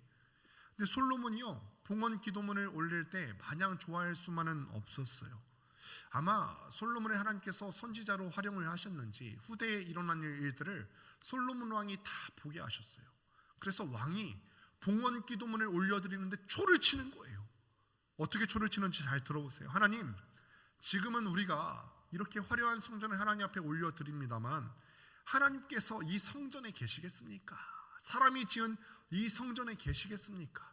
근데 솔로몬이요 봉헌 기도문을 올릴 때 마냥 좋아할 수만은 없었어요. 아마 솔로몬을 하나님께서 선지자로 활용을 하셨는지 후대에 일어난 일들을 솔로몬 왕이 다 보게 하셨어요. 그래서 왕이 봉헌 기도문을 올려드리는데 초를 치는 거예요. 어떻게 초를 치는지 잘 들어보세요. 하나님, 지금은 우리가 이렇게 화려한 성전을 하나님 앞에 올려드립니다만 하나님께서 이 성전에 계시겠습니까? 사람이 지은 이 성전에 계시겠습니까?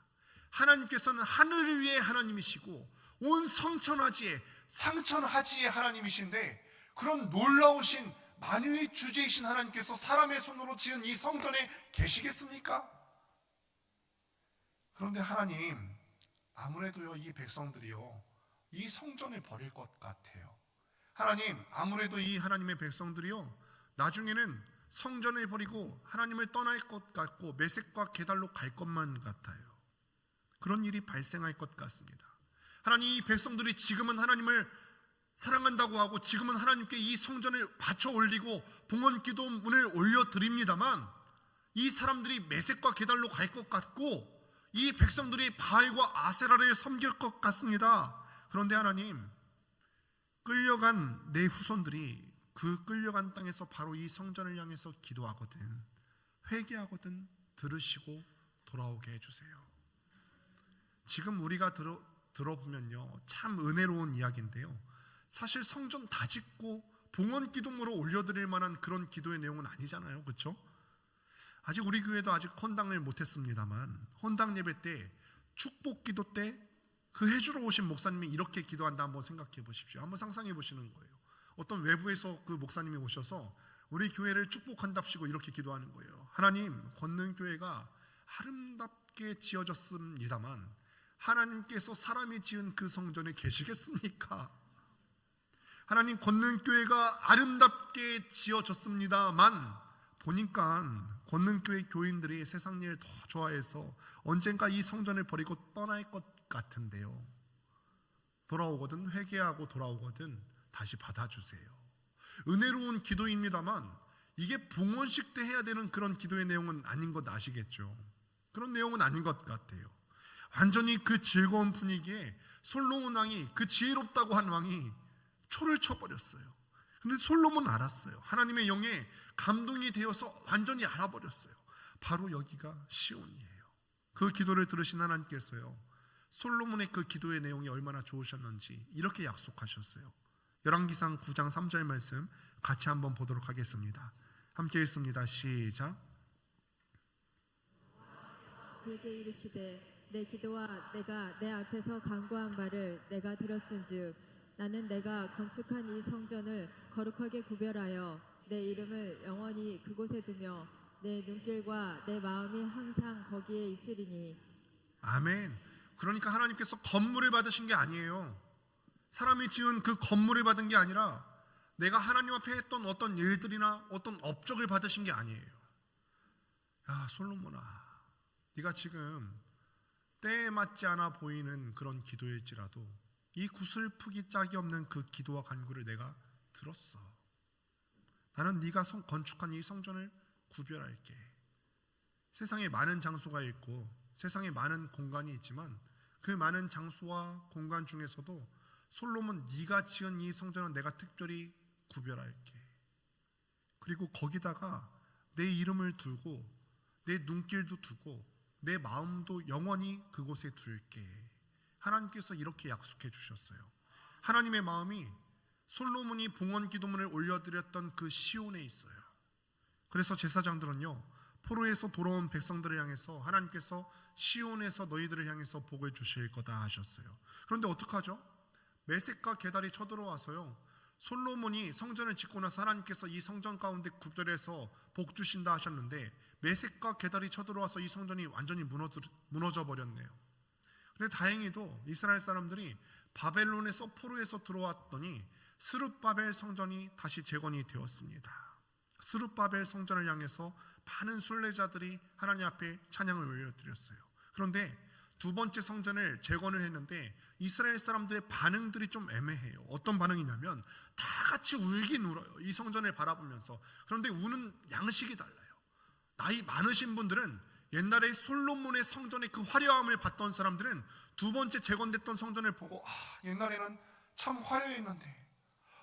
하나님께서는 하늘 위의 하나님이시고 온 성천하지에 상천하지의 하나님이신데, 그런 놀라우신 만유의 주제이신 하나님께서 사람의 손으로 지은 이 성전에 계시겠습니까? 그런데 하나님, 아무래도요 이 백성들이요 이 성전을 버릴 것 같아요. 하나님, 아무래도 이 하나님의 백성들이요 나중에는 성전을 버리고 하나님을 떠날 것 같고 메섹과 게달로 갈 것만 같아요. 그런 일이 발생할 것 같습니다. 하나님, 이 백성들이 지금은 하나님을 사랑한다고 하고 지금은 하나님께 이 성전을 바쳐 올리고 봉헌 기도문을 올려드립니다만 이 사람들이 메섹과 게달로 갈 것 같고 이 백성들이 바알과 아세라를 섬길 것 같습니다. 그런데 하나님, 끌려간 내 후손들이 그 끌려간 땅에서 바로 이 성전을 향해서 기도하거든, 회개하거든 들으시고 돌아오게 해주세요. 지금 우리가 들어보면요 참 은혜로운 이야기인데요, 사실 성전 다 짓고 봉헌 기도문으로 올려드릴 만한 그런 기도의 내용은 아니잖아요. 그렇죠? 아직 우리 교회도 아직 헌당을 못했습니다만 헌당 예배 때 축복 기도 때 그 해주러 오신 목사님이 이렇게 기도한다 한번 생각해 보십시오. 한번 상상해 보시는 거예요. 어떤 외부에서 그 목사님이 오셔서 우리 교회를 축복한답시고 이렇게 기도하는 거예요. 하나님, 권능교회가 아름답게 지어졌습니다만 하나님께서 사람이 지은 그 성전에 계시겠습니까? 하나님, 권능교회가 아름답게 지어졌습니다만 보니까 권능교회 교인들이 세상 일 더 좋아해서 언젠가 이 성전을 버리고 떠날 것 같은데요, 돌아오거든 회개하고 돌아오거든 다시 받아주세요. 은혜로운 기도입니다만 이게 봉헌식 때 해야 되는 그런 기도의 내용은 아닌 것 아시겠죠? 그런 내용은 아닌 것 같아요. 완전히 그 즐거운 분위기에 솔로몬 왕이, 그 지혜롭다고 한 왕이 초를 쳐버렸어요. 근데 솔로몬은 알았어요. 하나님의 영에 감동이 되어서 완전히 알아버렸어요. 바로 여기가 시온이에요. 그 기도를 들으신 하나님께서요 솔로몬의 그 기도의 내용이 얼마나 좋으셨는지 이렇게 약속하셨어요. 열왕기상 9장 3절 말씀 같이 한번 보도록 하겠습니다. 함께 읽습니다. 시작. 그에게 이르시되 내 기도와 내가 내 앞에서 간구한 바를 내가 들었은즉 나는 내가 건축한 이 성전을 거룩하게 구별하여 내 이름을 영원히 그곳에 두며 내 눈길과 내 마음이 항상 거기에 있으리니. 아멘. 그러니까 하나님께서 건물을 받으신 게 아니에요. 사람이 지은 그 건물을 받은 게 아니라 내가 하나님 앞에 했던 어떤 일들이나 어떤 업적을 받으신 게 아니에요. 야, 솔로몬아, 네가 지금 때에 맞지 않아 보이는 그런 기도일지라도 이 구슬프기 짝이 없는 그 기도와 간구를 내가 들었어. 나는 네가 건축한 이 성전을 구별할게. 세상에 많은 장소가 있고 세상에 많은 공간이 있지만 그 많은 장소와 공간 중에서도 솔로몬, 네가 지은 이 성전은 내가 특별히 구별할게. 그리고 거기다가 내 이름을 두고 내 눈길도 두고 내 마음도 영원히 그곳에 둘게. 하나님께서 이렇게 약속해 주셨어요. 하나님의 마음이 솔로몬이 봉헌 기도문을 올려드렸던 그 시온에 있어요. 그래서 제사장들은요 포로에서 돌아온 백성들을 향해서 하나님께서 시온에서 너희들을 향해서 복을 주실 거다 하셨어요. 그런데 어떡하죠? 메섹과 게달이 쳐들어와서요 솔로몬이 성전을 짓고 나서 하나님께서 이 성전 가운데 구별해서 복 주신다 하셨는데 메섹과 게달이 쳐들어와서 이 성전이 완전히 무너져 버렸네요. 그런데 다행히도 이스라엘 사람들이 바벨론의 서포로에서 들어왔더니 스룹바벨 성전이 다시 재건이 되었습니다. 스룹바벨 성전을 향해서 많은 순례자들이 하나님 앞에 찬양을 올려드렸어요. 그런데 두 번째 성전을 재건을 했는데 이스라엘 사람들의 반응들이 좀 애매해요. 어떤 반응이냐면 다 같이 울긴 울어요. 이 성전을 바라보면서. 그런데 우는 양식이 달라요. 나이 많으신 분들은 옛날에 솔로몬의 성전의 그 화려함을 봤던 사람들은 두 번째 재건됐던 성전을 보고 옛날에는 참 화려했는데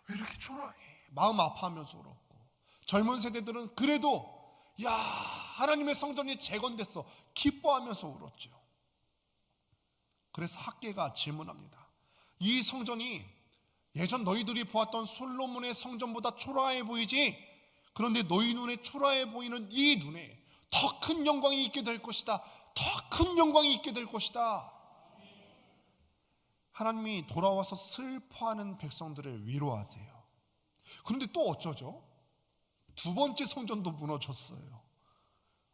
왜 이렇게 초라해? 마음 아파하면서 울었고, 젊은 세대들은 그래도 야, 하나님의 성전이 재건됐어 기뻐하면서 울었죠. 그래서 학계가 질문합니다. 이 성전이 예전 너희들이 보았던 솔로몬의 성전보다 초라해 보이지? 그런데 너희 눈에 초라해 보이는 이 눈에 더 큰 영광이 있게 될 것이다. 더 큰 영광이 있게 될 것이다. 하나님이 돌아와서 슬퍼하는 백성들을 위로하세요. 그런데 또 어쩌죠? 두 번째 성전도 무너졌어요.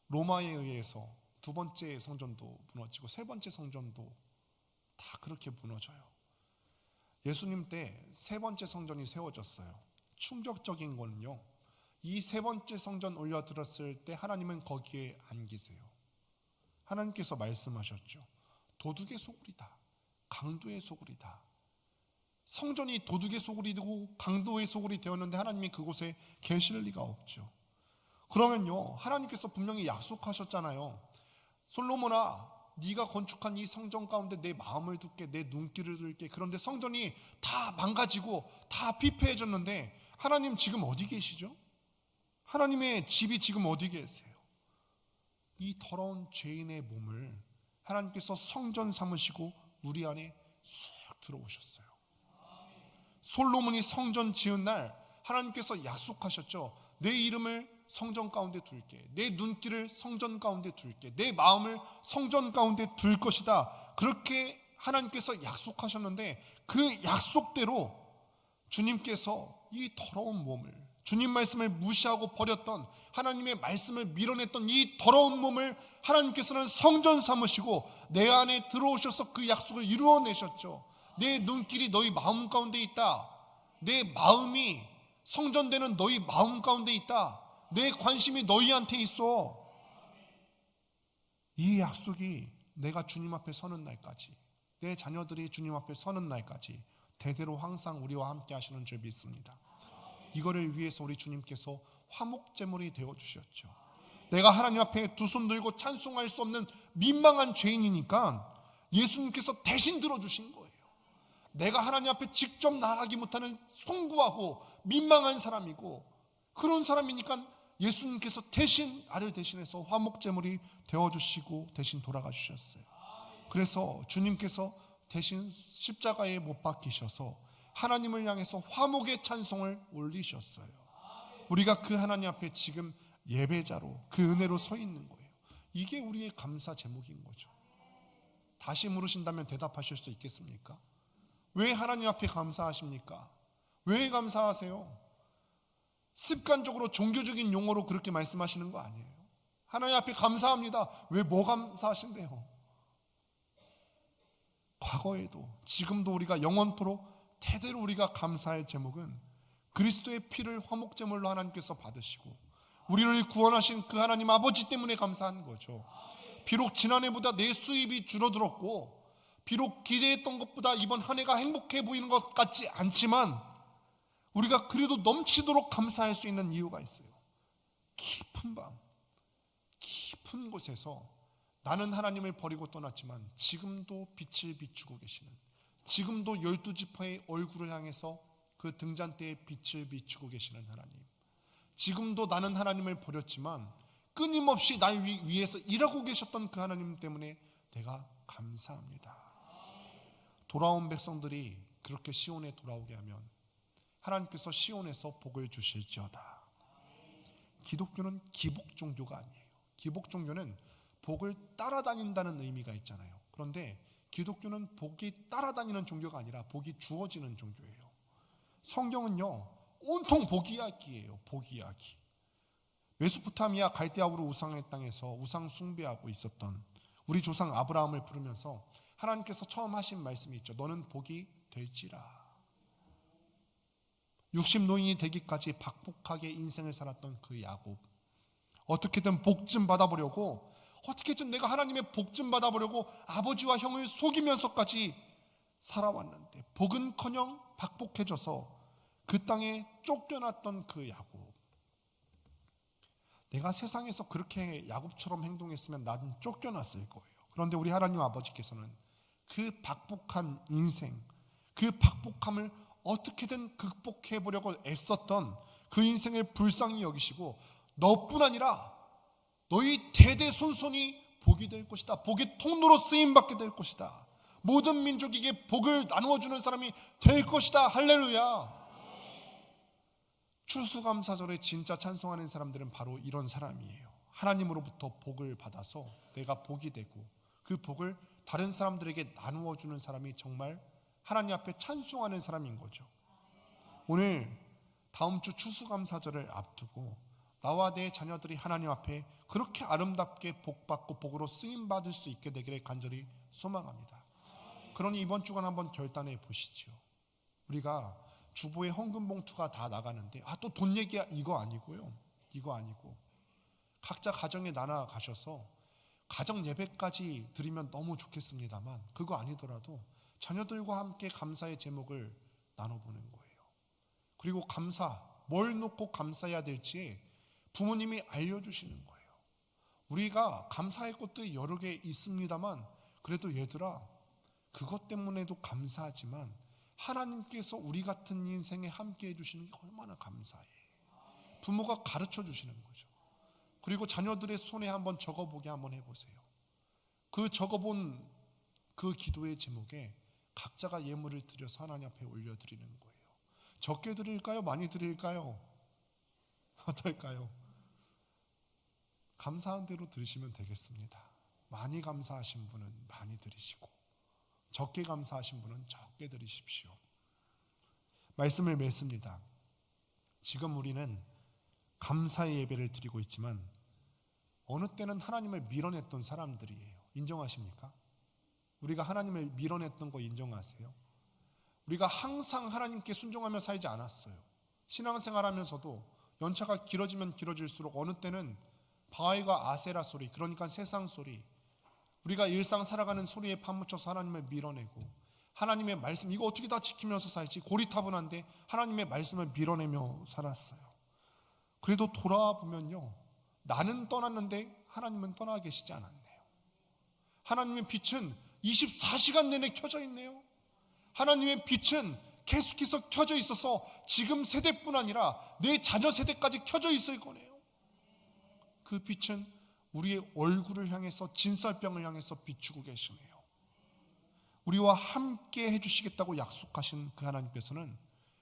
로마에 의해서 두 번째 성전도 무너지고 세 번째 성전도 다 그렇게 무너져요. 예수님 때 세 번째 성전이 세워졌어요. 충격적인 거는요, 이 세 번째 성전 올려드렸을 때 하나님은 거기에 안 계세요. 하나님께서 말씀하셨죠. 도둑의 소굴이다. 강도의 소굴이다. 성전이 도둑의 소굴이 되고 강도의 소굴이 되었는데 하나님이 그곳에 계실 리가 없죠. 그러면요, 하나님께서 분명히 약속하셨잖아요. 솔로몬아, 네가 건축한 이 성전 가운데 내 마음을 둘게, 내 눈길을 둘게. 그런데 성전이 다 망가지고 다 피폐해졌는데 하나님 지금 어디 계시죠? 하나님의 집이 지금 어디 계세요? 이 더러운 죄인의 몸을 하나님께서 성전 삼으시고 우리 안에 쑥 들어오셨어요. 솔로몬이 성전 지은 날 하나님께서 약속하셨죠. 내 이름을 성전 가운데 둘게, 내 눈길을 성전 가운데 둘게, 내 마음을 성전 가운데 둘 것이다. 그렇게 하나님께서 약속하셨는데 그 약속대로 주님께서 이 더러운 몸을, 주님 말씀을 무시하고 버렸던, 하나님의 말씀을 밀어냈던 이 더러운 몸을 하나님께서는 성전 삼으시고 내 안에 들어오셔서 그 약속을 이루어내셨죠. 내 눈길이 너희 마음 가운데 있다. 내 마음이 성전되는 너희 마음 가운데 있다. 내 관심이 너희한테 있어. 이 약속이 내가 주님 앞에 서는 날까지, 내 자녀들이 주님 앞에 서는 날까지 대대로 항상 우리와 함께 하시는 줄 믿습니다. 이거를 위해서 우리 주님께서 화목제물이 되어주셨죠. 내가 하나님 앞에 두 손 들고 찬송할 수 없는 민망한 죄인이니까 예수님께서 대신 들어주신 거예요. 내가 하나님 앞에 직접 나가기 못하는 송구하고 민망한 사람이고, 그런 사람이니까 예수님께서 대신 나를 대신해서 화목제물이 되어주시고 대신 돌아가 주셨어요. 그래서 주님께서 대신 십자가에 못 박히셔서 하나님을 향해서 화목의 찬송을 올리셨어요. 우리가 그 하나님 앞에 지금 예배자로, 그 은혜로 서 있는 거예요. 이게 우리의 감사 제목인 거죠. 다시 물으신다면 대답하실 수 있겠습니까? 왜 하나님 앞에 감사하십니까? 왜 감사하세요? 습관적으로 종교적인 용어로 그렇게 말씀하시는 거 아니에요. 하나님 앞에 감사합니다. 왜 뭐 감사하신대요? 과거에도 지금도 우리가 영원토록 대대로 우리가 감사할 제목은 그리스도의 피를 화목제물로 하나님께서 받으시고 우리를 구원하신 그 하나님 아버지 때문에 감사하는 거죠. 비록 지난해보다 내 수입이 줄어들었고, 비록 기대했던 것보다 이번 한 해가 행복해 보이는 것 같지 않지만 우리가 그래도 넘치도록 감사할 수 있는 이유가 있어요. 깊은 밤, 깊은 곳에서 나는 하나님을 버리고 떠났지만 지금도 빛을 비추고 계시는, 지금도 12지파의 얼굴을 향해서 그 등잔대에 빛을 비추고 계시는 하나님, 지금도 나는 하나님을 버렸지만 끊임없이 날 위해서 일하고 계셨던 그 하나님 때문에 내가 감사합니다. 돌아온 백성들이 그렇게 시온에 돌아오게 하면 하나님께서 시온에서 복을 주실지어다. 기독교는 기복 종교가 아니에요. 기복 종교는 복을 따라다닌다는 의미가 있잖아요. 그런데 기독교는 복이 따라다니는 종교가 아니라 복이 주어지는 종교예요. 성경은요, 온통 복 이야기예요. 복 이야기. 메소포타미아 갈대아우르 우상의 땅에서 우상 숭배하고 있었던 우리 조상 아브라함을 부르면서 하나님께서 처음 하신 말씀이 있죠. 너는 복이 될지라. 60노인이 되기까지 박복하게 인생을 살았던 그 야곱, 어떻게든 복 좀 받아보려고, 어떻게든 내가 하나님의 복 좀 받아보려고 아버지와 형을 속이면서까지 살아왔는데 복은커녕 박복해져서 그 땅에 쫓겨났던 그 야곱. 내가 세상에서 그렇게 야곱처럼 행동했으면 나는 쫓겨났을 거예요. 그런데 우리 하나님 아버지께서는 그 박복한 인생, 그 박복함을 어떻게든 극복해 보려고 애썼던 그 인생을 불쌍히 여기시고 너뿐 아니라 너희 대대손손이 복이 될 것이다. 복의 통로로 쓰임받게 될 것이다. 모든 민족에게 복을 나누어주는 사람이 될 것이다. 할렐루야. 추수감사절에 진짜 찬송하는 사람들은 바로 이런 사람이에요. 하나님으로부터 복을 받아서 내가 복이 되고 그 복을 다른 사람들에게 나누어주는 사람이 정말 하나님 앞에 찬송하는 사람인 거죠. 오늘 다음 주 추수감사절을 앞두고 나와 내 자녀들이 하나님 앞에 그렇게 아름답게 복받고 복으로 쓰임받을 수 있게 되기를 간절히 소망합니다. 그러니 이번 주간 한번 결단해 보시죠. 우리가 주보에 헌금 봉투가 다 나가는데 또 돈 얘기 이거 아니고요. 이거 아니고 각자 가정에 나눠 가셔서 가정 예배까지 드리면 너무 좋겠습니다만 그거 아니더라도 자녀들과 함께 감사의 제목을 나눠보는 거예요. 그리고 감사, 뭘 놓고 감사해야 될지 부모님이 알려주시는 거예요. 우리가 감사할 것도 여러 개 있습니다만 그래도 얘들아 그것 때문에도 감사하지만 하나님께서 우리 같은 인생에 함께 해주시는 게 얼마나 감사해. 부모가 가르쳐 주시는 거죠. 그리고 자녀들의 손에 한번 적어보게 한번 해보세요. 그 적어본 그 기도의 제목에 각자가 예물을 드려서 하나님 앞에 올려드리는 거예요. 적게 드릴까요? 많이 드릴까요? 어떨까요? 감사한 대로 드리시면 되겠습니다. 많이 감사하신 분은 많이 드리시고 적게 감사하신 분은 적게 드리십시오. 말씀을 맺습니다. 지금 우리는 감사의 예배를 드리고 있지만 어느 때는 하나님을 밀어냈던 사람들이에요. 인정하십니까? 우리가 하나님을 밀어냈던 거 인정하세요? 우리가 항상 하나님께 순종하며 살지 않았어요. 신앙생활하면서도 연차가 길어지면 길어질수록 어느 때는 바알과 아세라 소리, 그러니까 세상 소리, 우리가 일상 살아가는 소리에 파묻혀서 하나님을 밀어내고 하나님의 말씀 이거 어떻게 다 지키면서 살지 고리타분한데 하나님의 말씀을 밀어내며 살았어요. 그래도 돌아보면요, 나는 떠났는데 하나님은 떠나 계시지 않았네요. 하나님의 빛은 24시간 내내 켜져 있네요. 하나님의 빛은 계속해서 켜져 있어서 지금 세대뿐 아니라 내 자녀 세대까지 켜져 있을 거네요. 그 빛은 우리의 얼굴을 향해서 진설병을 향해서 비추고 계시네요. 우리와 함께 해주시겠다고 약속하신 그 하나님께서는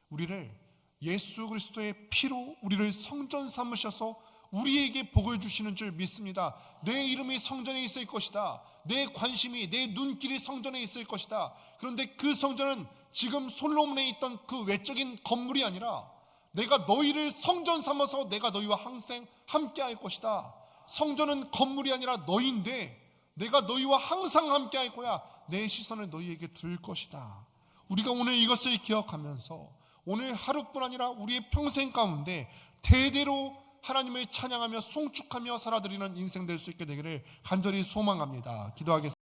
우리를 예수 그리스도의 피로 우리를 성전 삼으셔서 우리에게 복을 주시는 줄 믿습니다. 내 이름이 성전에 있을 것이다. 내 관심이, 내 눈길이 성전에 있을 것이다. 그런데 그 성전은 지금 솔로몬에 있던 그 외적인 건물이 아니라 내가 너희를 성전 삼아서 내가 너희와 항상 함께 할 것이다. 성전은 건물이 아니라 너희인데 내가 너희와 항상 함께 할 거야. 내 시선을 너희에게 둘 것이다. 우리가 오늘 이것을 기억하면서 오늘 하루뿐 아니라 우리의 평생 가운데 대대로 하나님을 찬양하며 송축하며 살아드리는 인생 될 수 있게 되기를 간절히 소망합니다. 기도하겠습니다.